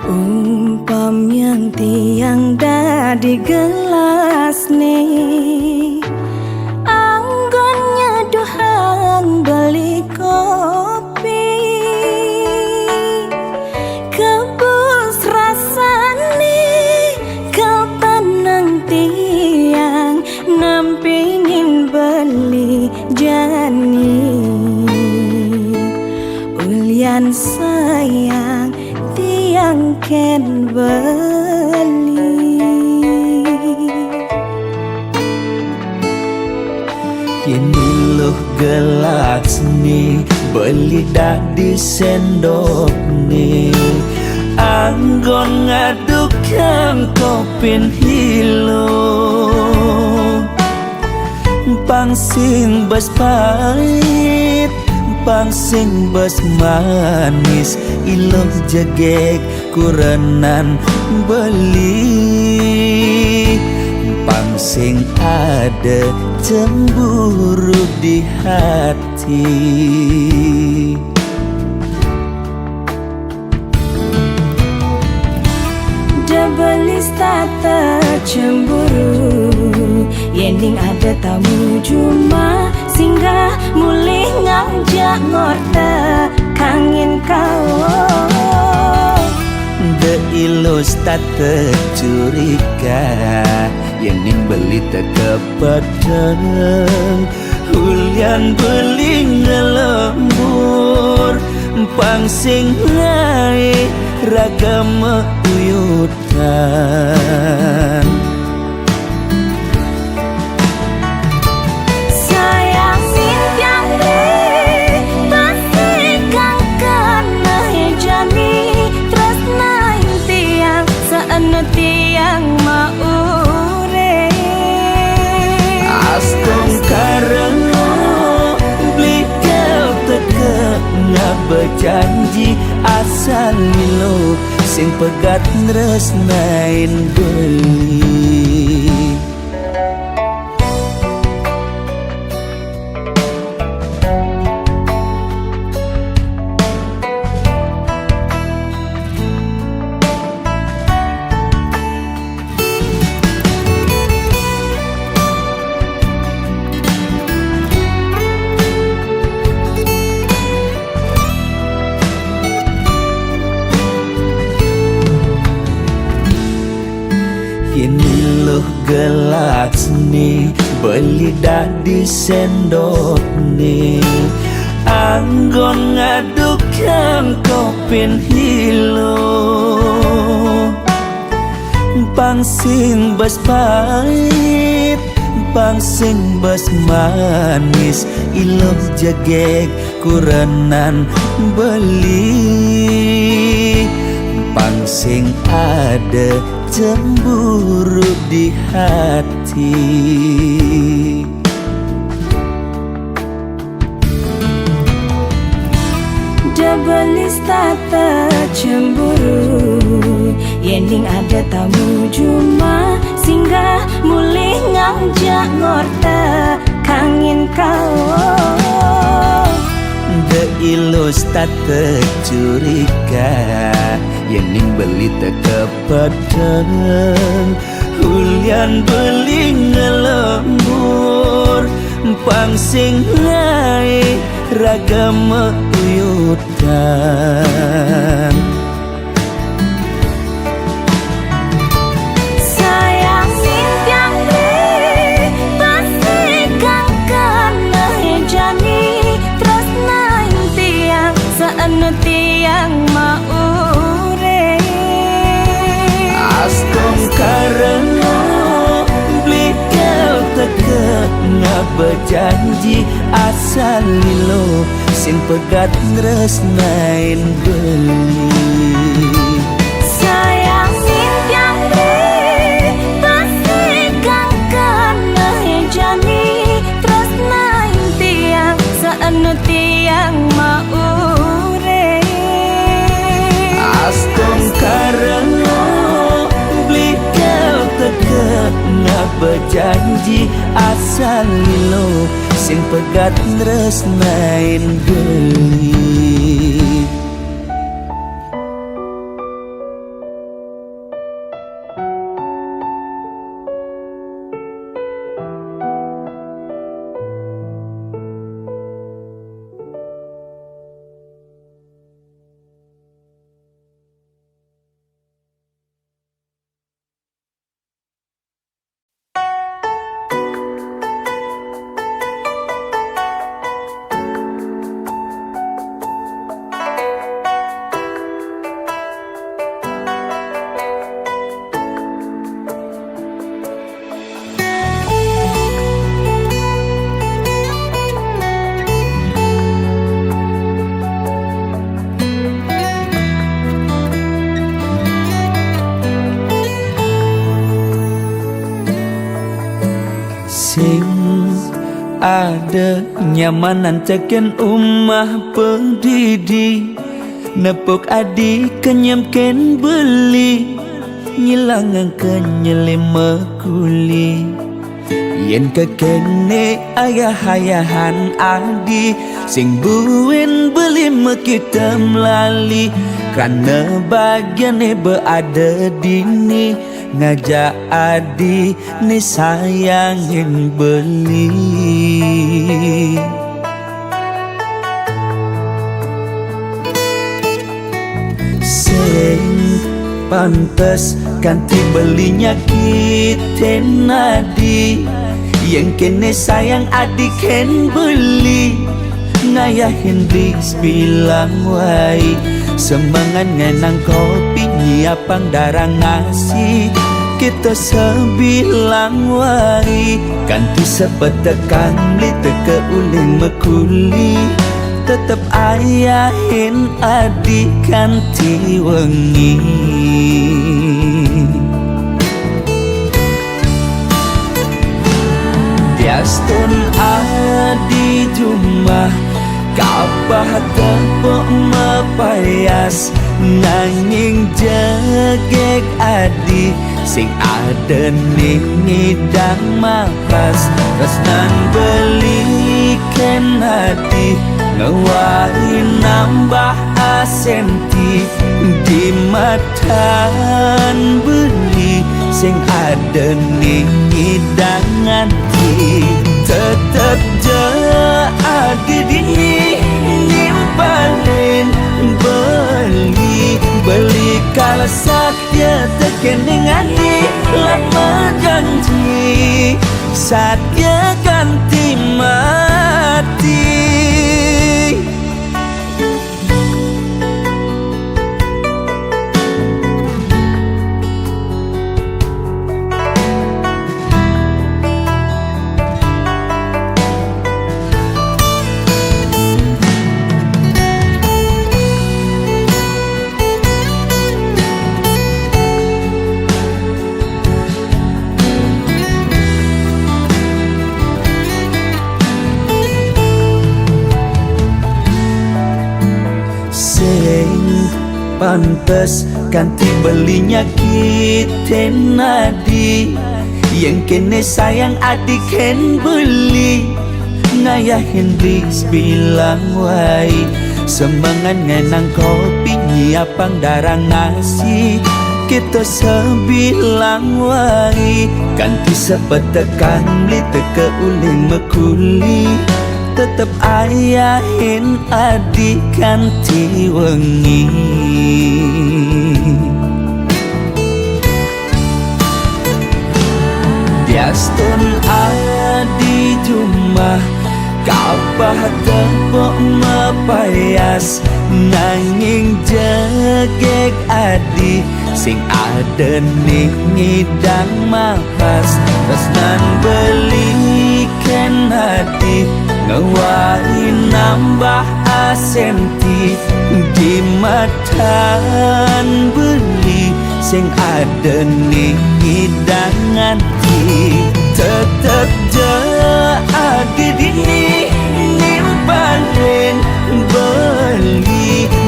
Umpam yang tiang di gelas nih, anggonnya dohang beli kopi, kebus rasane kau tenang tiang nampingin beli jani. Ulian sayang tiang ken beli, ini loh gelas nih beli dah di sendok nih, anggon ngadukan kopin hilo, pangsing bas pahit pangsing bas manis, iloh jegek kurenan beli, pangsing ada cemburu di hati. Debelis tata cemburu, yending ada tamu cuma singgah mulih ngajak ngorta kangin kau. De ilus tata curiga, yending beli teka padang, hulian beli ngelembur, pangsing naik ragam uyutan. Tiang maure Astong karena beli kau teka ngak berjanji asal milo sing pegat nresnain beli. Ini loh gelas nih beli dah di sendok nih, anggon ngadukan kopin hilo, pangsing bas pahit pangsing bas manis, iloh jegek kurenan beli, pangsing ada cemburu di hati. Debelis tata cemburu, yending ada tamu cuma singgah mulih ngajak ngorta kangin kau. De ilus tata curiga, yending beli teka padang, hulian beli ngelembur, pangsing naik ragam uyutan. Tiang maure Astong karena beli kau teka ngak berjanji asal lilo sing pegat nresnain beli. sayang tiang bejanji asal lilo sing pegat tresnain deui. Sing ada nyamanan ceken umah pendidi nepuk adi kenyemken beli nyilangan kenyelima kuli yen kekene ayah-ayahan adi sing buin beli kita melali karena bagiannya berada dini ngajak adi ni sayangin beli. Sing pantes ganti belinya kita nadi yang kene sayang adi ken beli ngayahin bis bilang wai semangat ngenang kopi nyiapang darang ngasih kita sebilang wari ganti sepetekan beli teke uling mekuli tetep ayahin adik ganti wengi. Biastun adi jumlah kapah tepuk mepayas nanging jegek adi sing ada ning ngidang makas resnan belikan hati ngewari nambah asenti di matan beli sing ada ning ngidang hati tetep adi dini nimpalin beli kalau sakya tekening adi lama janji sakya ganti mati. Pantes ganti belinya kita nadi yang kene sayang adik ken beli ngayahin bis bilang wai semangat ngenang kopi nyiapang darang ngasih kita sebilang wai ganti sepetekan beli teke uling mekuli tetep ayahin adik ganti wengi. Biastun adi jumlah kapah tepuk mepayas nanging jegek adi sing ada ning ngidang makas resnan belikan hati ngewari nambah asenti di matan beli sing ada ning hidangan hati tetep adi dini nimpalin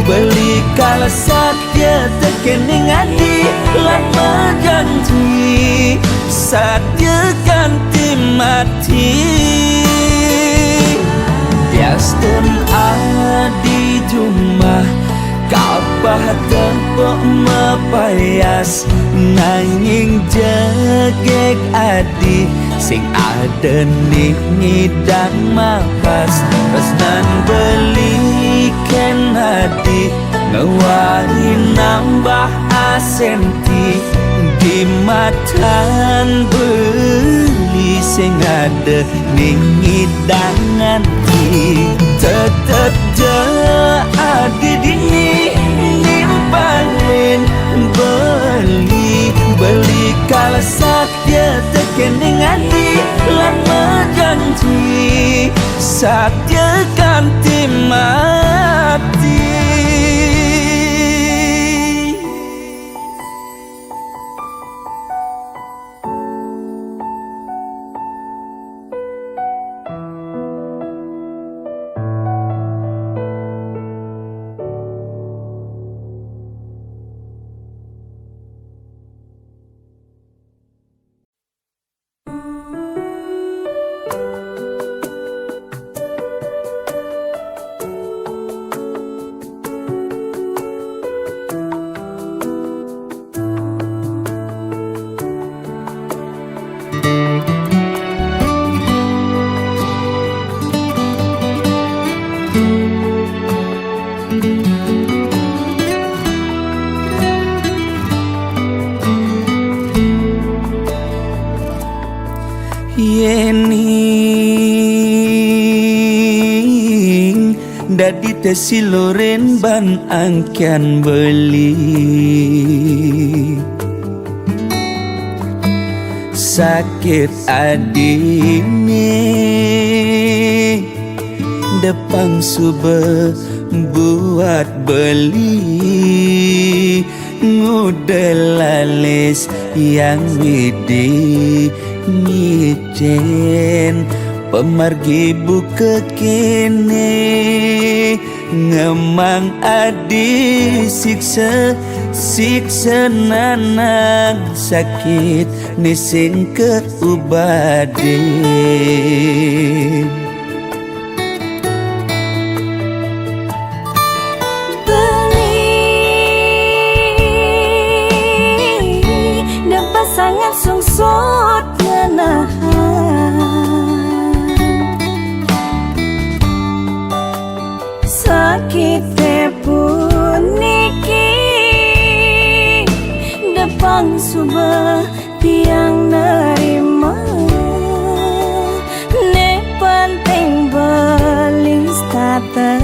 beli kalau sakya tekening adi lama janji sakya ganti mati Biaston adi jumah Kapah tepuk mepayas Nanging jegek adi Sing ada nih ngidang makas Resnan belikan adi Ngewahi nambah asenti Di matan beli Sing ada nih ngidang adi Tetep adi dini nimpangin beli kalau sakya tekening hati lan menjanji sakya ganti mati Yening dadi tesi loren ban angkian beli sakit adine depang sube buat beli ngudelalis yang widi ngicen pemargi buka kene ngemang adi siksa nanang sakit nising keubadin sangat sungsut ngenahan sakit puniki depang subah tiang nerima ne penting belis tata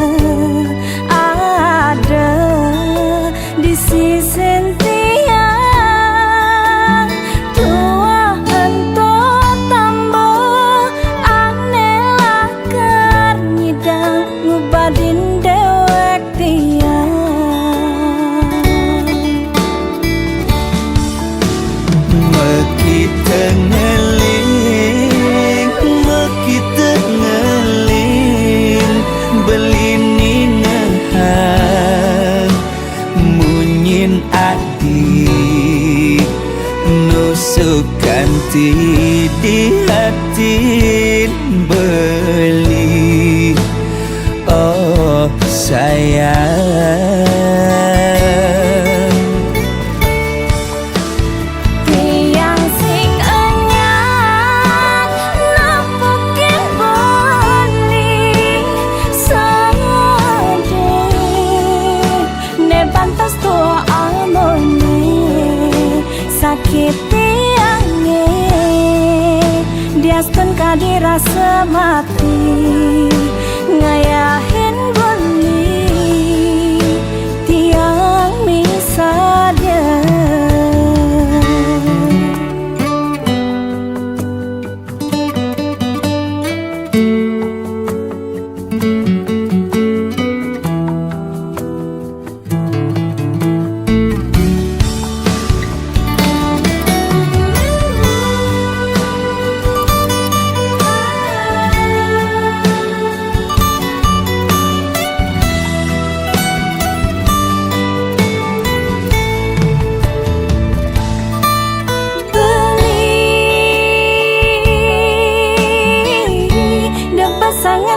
ada di sisi ganti di hati beli oh sayang tiang sing enyang napukin beli sade ne pantas tua amone sakit Diaston kadirasa mati ngayahin beli tiang misalnya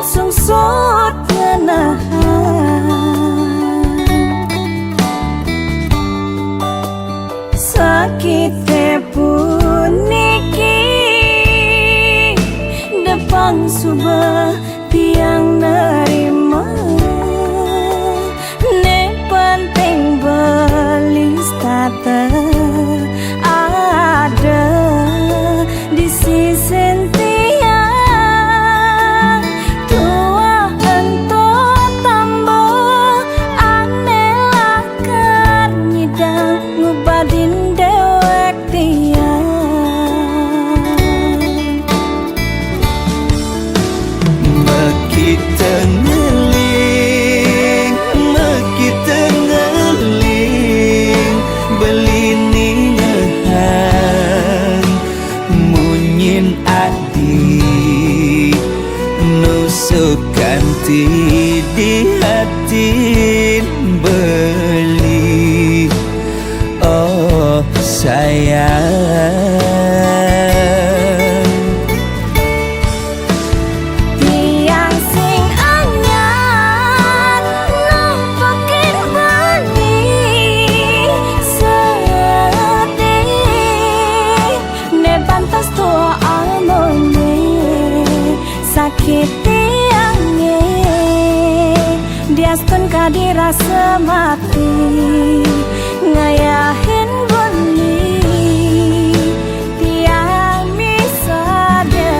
sungsut ngenahan sakite puniki depan subah tiang nerima ne penting belis tata ada di sisi tiang tua ento tambo aneh lakar nyidang ngubadin dewek tiang Makita ngeling belini ngehan munyin adi nusukan ti di hati beli oh sayang tiang sing anyar nampakin bani sedih ne pantas tua amone sakit tiangnya diaston kadirasa mati ngayahin beli tiang misada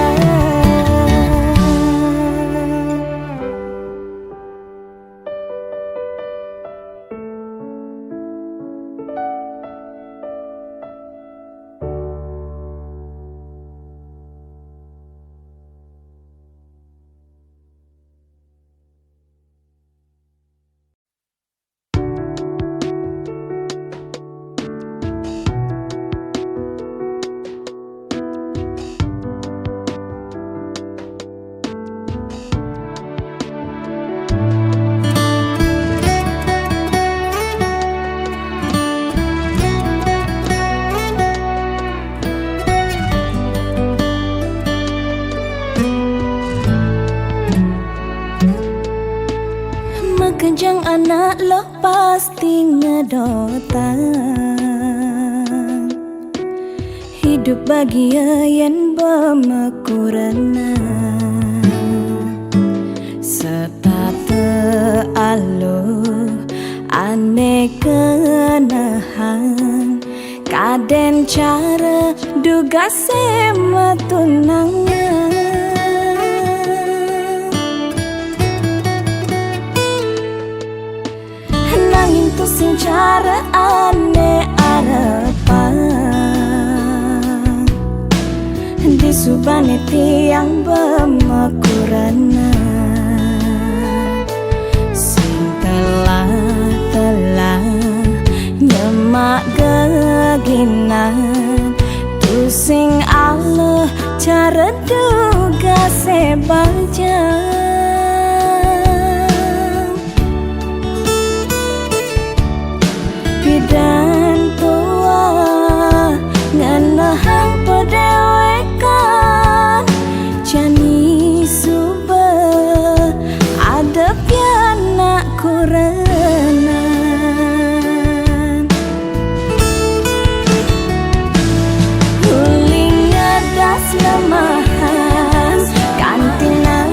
Makejang anak lo pasti ngedotang hidup bahagia yang bermekurana setate alo aneh kenahan kaden cara duga sema tunangan nanging tu sing cara aneh arepan di subane tiang bermekurana sing telah nyemak geginan tu sing Allah cara duga sebaljang dan tua nganahang pedewekan jani subah ada pianak kurenan huling adas lemahan kantina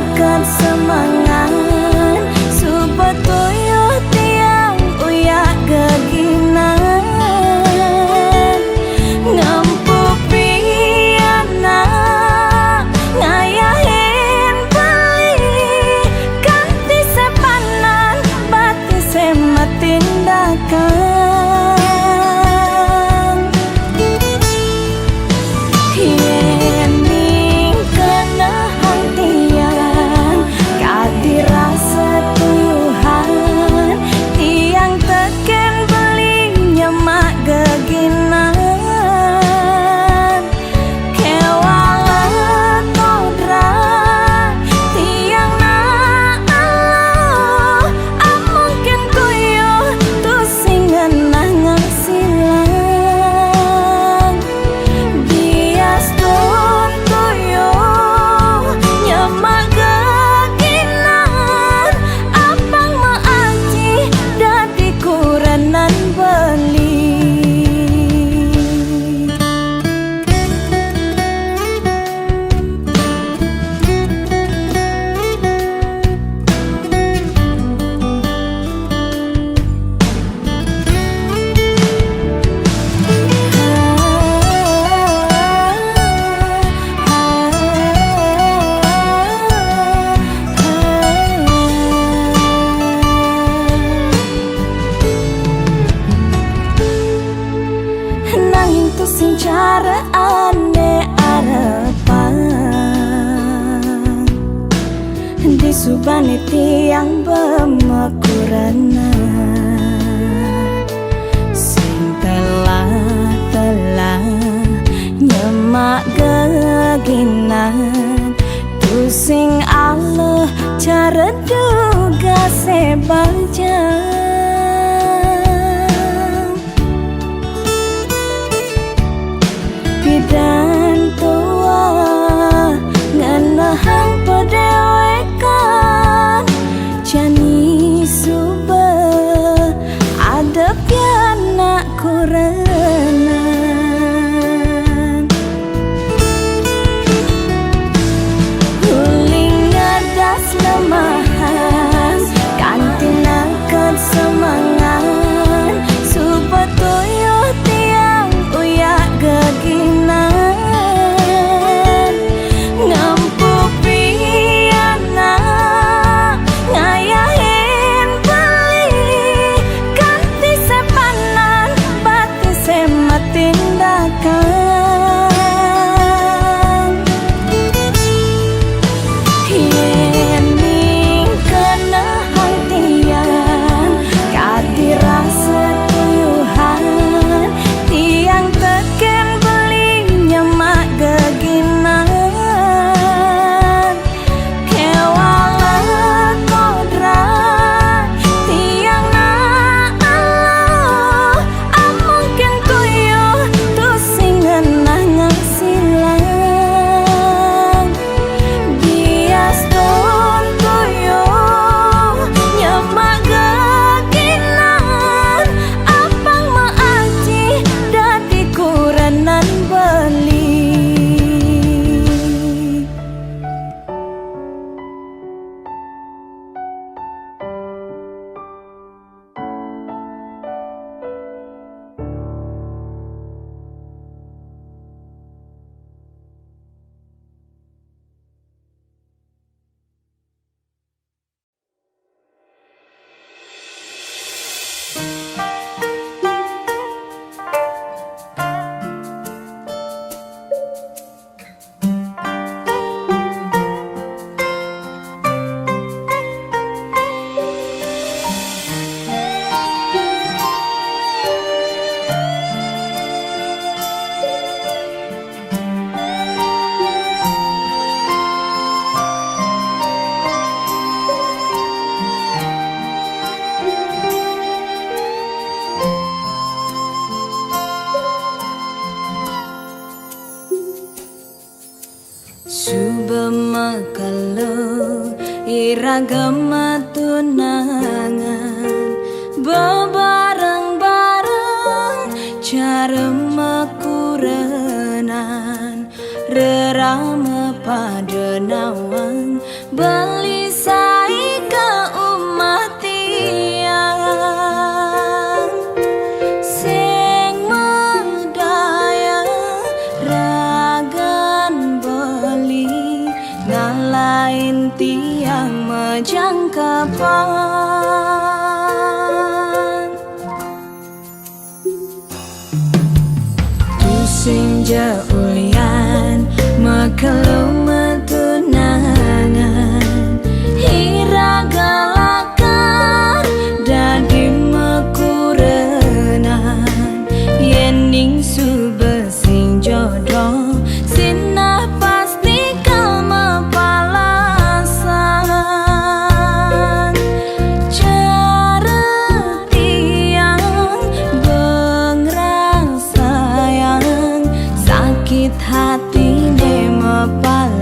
cara ane arepan di subane tiang bemekurana sing telah nyemak geginan tu sing Allah cara duga sebaja dan tua nganahang pedewekan jani suba ada pianak kurenan huling ngadas lemahan kantinakan semangan suba tuyuh tiang uyak geginan Subamakalau iragama tunangan bebareng-bareng cara makuranan rerama pada nawang belisai ke umat tiang sing medaya ragan beli ngalain tiang menjangkapan tu sing jaulian makalau metunangan hiragalakan dadi mekuranan yening suba sing jodoh sinah pasti kama palasan cara tiang bengrang sayang sakit hati ne mapal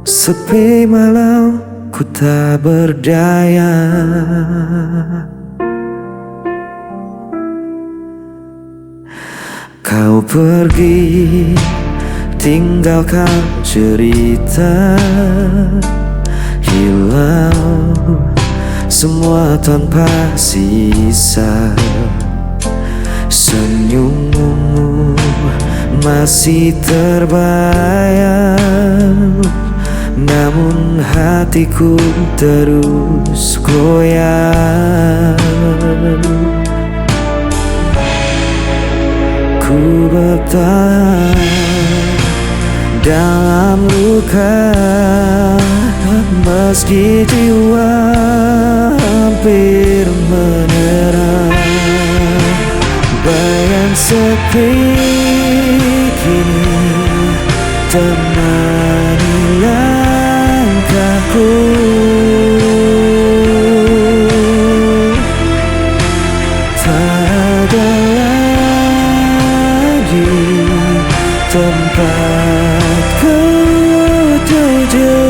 Sepi malam ku tak berdaya. Kau pergi tinggalkan cerita, hilang semua tanpa sisa. Senyummu masih terbayang, namun hatiku terus goyang. Ku bertahan dalam luka, meski jiwa hampir menyerah. Bayang sepi kini temani langkahku. Tak ada lagi tempatku tuju.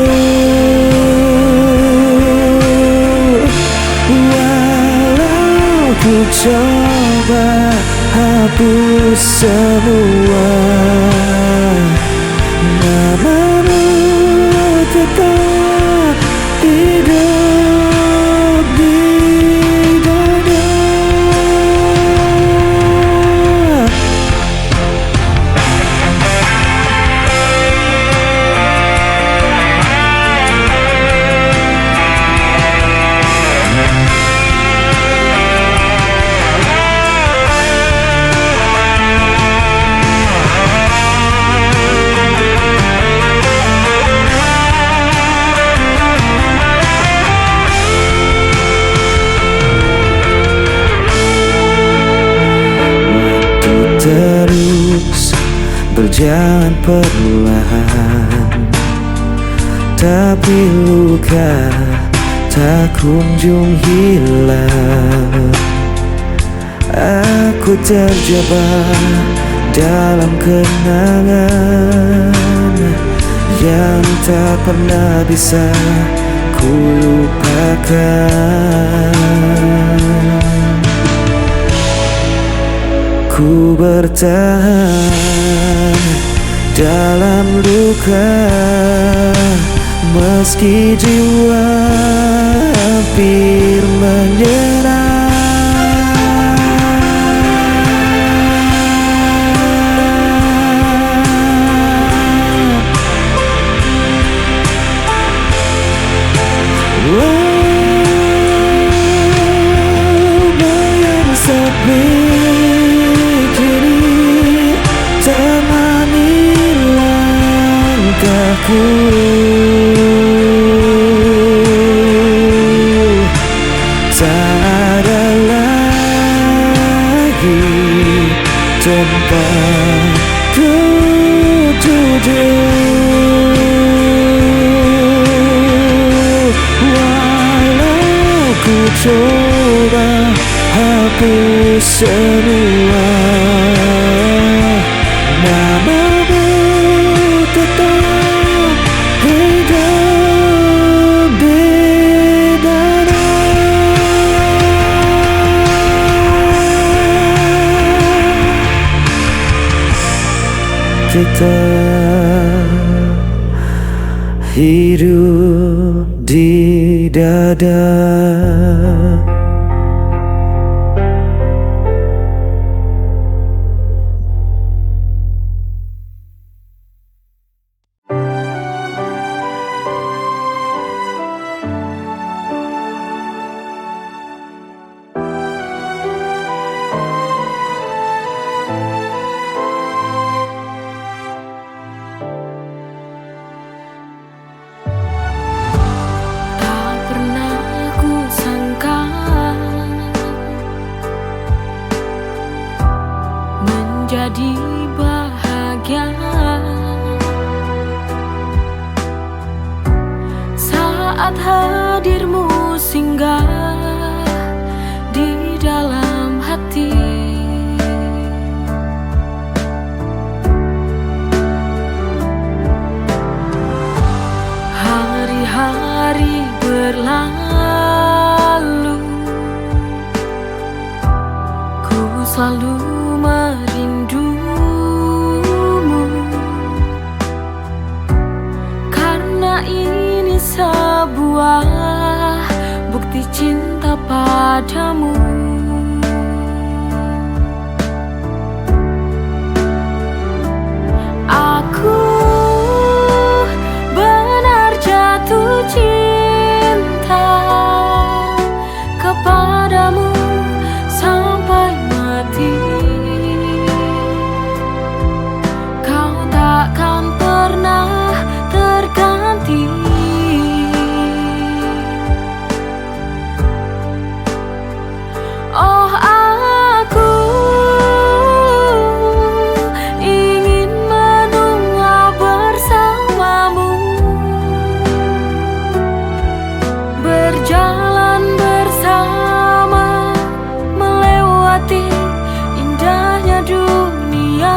Walau ku coba hapus semua, namamu tetap hidup di dada. Terus berjalan perlahan, tapi luka tak kunjung hilang. Aku terjebak dalam kenangan yang tak pernah bisa ku lupakan. Ku bertahan dalam luka, meski jiwa hampir menyerah. Bayang sepi aku, tak ada lagi tempat ku tuju. Walau ku coba hapus semua, namamu tetap hidup di dada. Tetap hidup di dada. Jadi bahagia saat hadirmu singgah di dalam hati. selalu merindumu, karena ini sebuah bukti cinta padamu. Aku benar jatuh cinta kepadamu sampai mati. Kau takkan pernah terganti. Oh, aku ingin menunggu bersamamu, berjalan bersama, melewati indahnya dunia.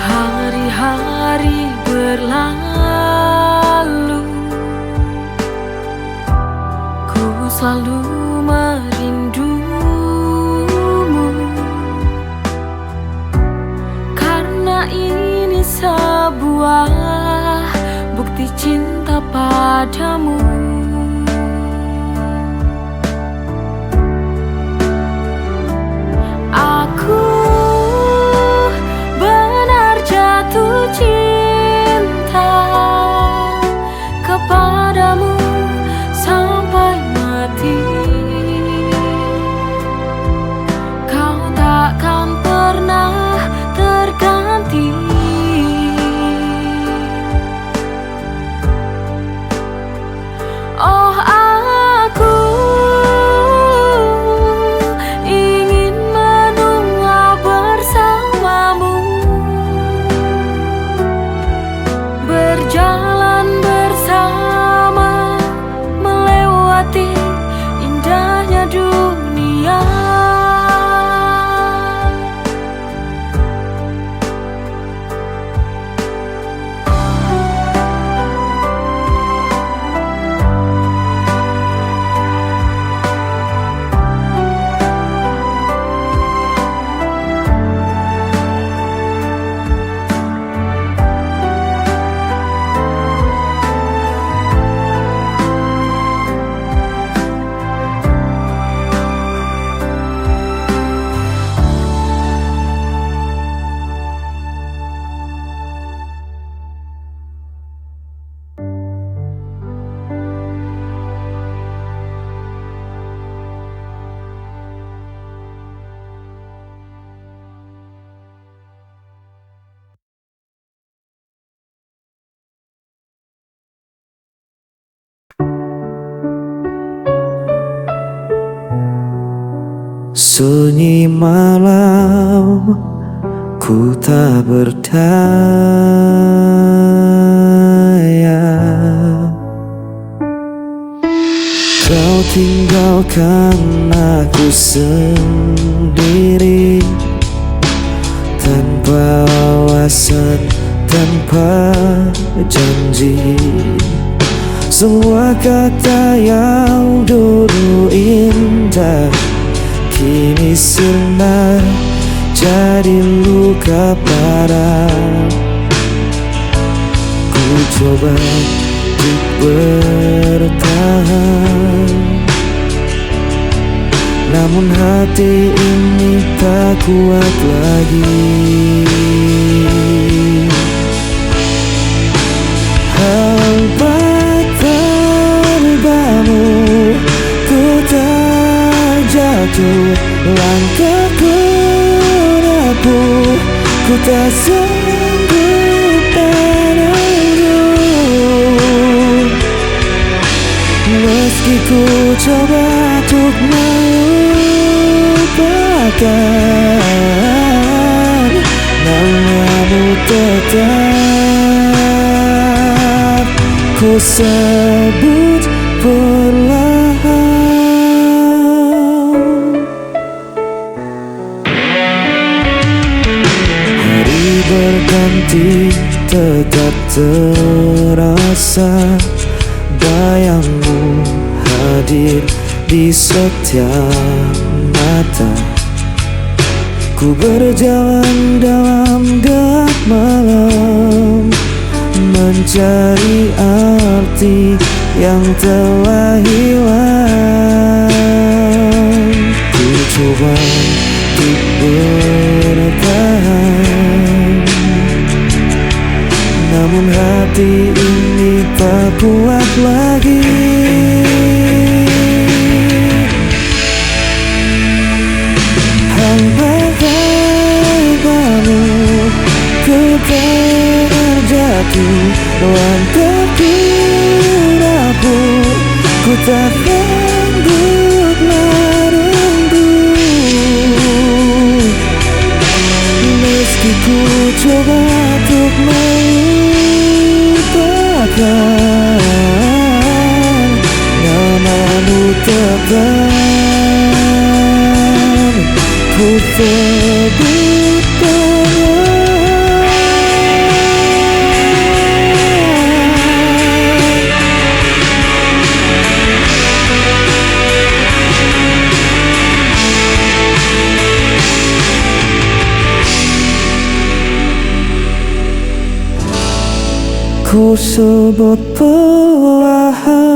Hari-hari berlalu, ku selalu merindumu, karena ini sebuah bukti cinta padamu. Aku jatuh cinta kepadamu sampai mati. Kau takkan pernah terganti. Oh, aku ingin menunggu bersamamu, berjalan bersama, melewati indahnya dunia. Sunyi malam, ku tak berdaya. Kau tinggalkan aku sendiri, tanpa alasan, tanpa janji. Semua kata yang dulu indah kini sirna jadi luka parah. Ku coba untuk bertahan, namun hati ini tak kuat lagi. Hampa tanpamu ku tak jatuh, langkahku rapuh, ku tak sanggup menunggu. Meski ku coba untuk melupakan, namamu tetap ku sebut perlahan. Hari berganti tetap terasa, bayangmu hadir di setiap mata. Ku berjalan dalam gelap malam, mencari arti yang telah hilang. Ku coba untuk bertahan, namun hati ini tak kuat lagi. Hambakan kamu, ku terjatuh, langkahku rapuh, ku tak sanggup merengkuh. Meski ku coba untuk melupakan, namamu tetap ku sebut perlahan. Ku sebut perlahan.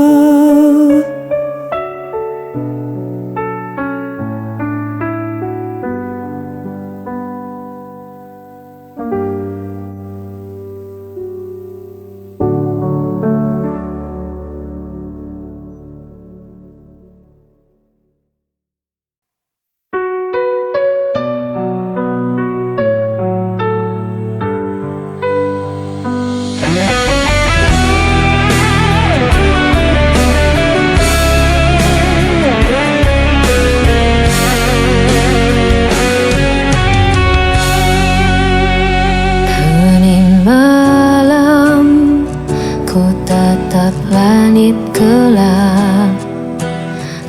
Langit gelap,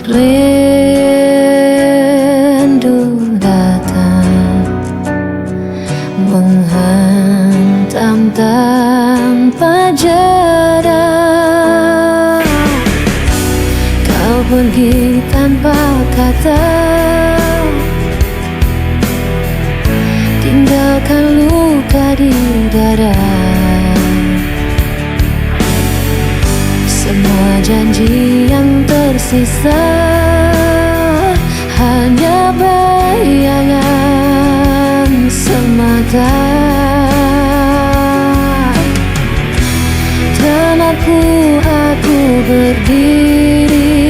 rindu datang menghantam tanpa jeda. Kau pergi tanpa kata, tinggalkan luka di dada. Semua janji yang tersisa hanya bayangan semata. Tempatku aku berdiri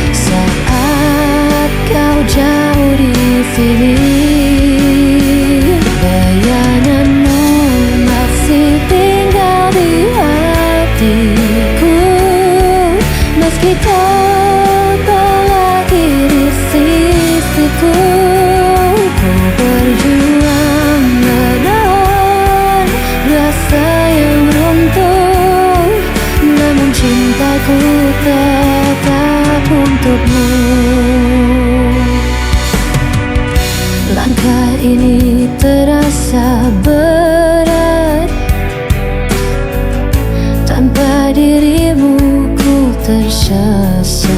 saat kau jauh di sini. Bayanganmu masih tinggal di hatiku, meski kau tak lagi di sisiku. Ku berjuang menahan rasa yang runtuh, namun cintaku tetap untukmu. Langkah ini terasa berat, tanpa dirimu ku tersesat.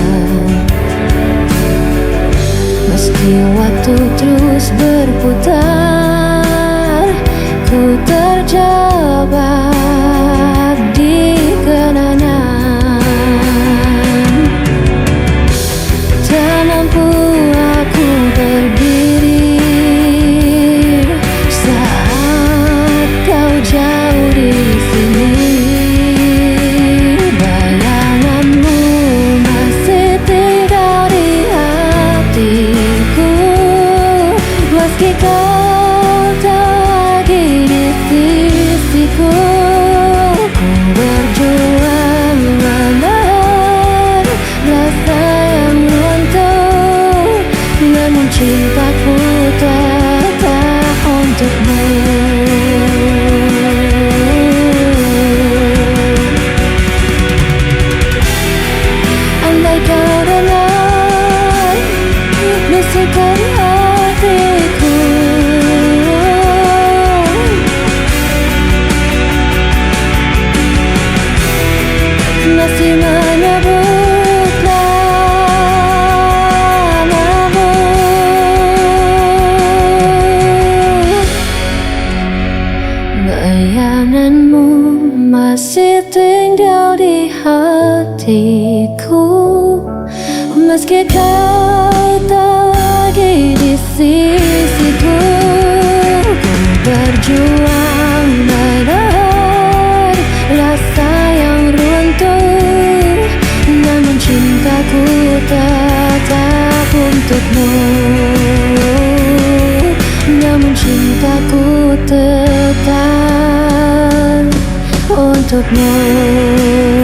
Meski waktu terus berputar, ku terjebak di kenangan. Tak mampu aku berdiri saat kau jauh di sini. Bayanganmu masih tinggal di hatiku, meski kau hatiku. Meski kau tak lagi di sisiku, ku berjuang menahan rasa yang runtuh. Namun cintaku tetap untukmu. Namun cintaku tetap untukmu.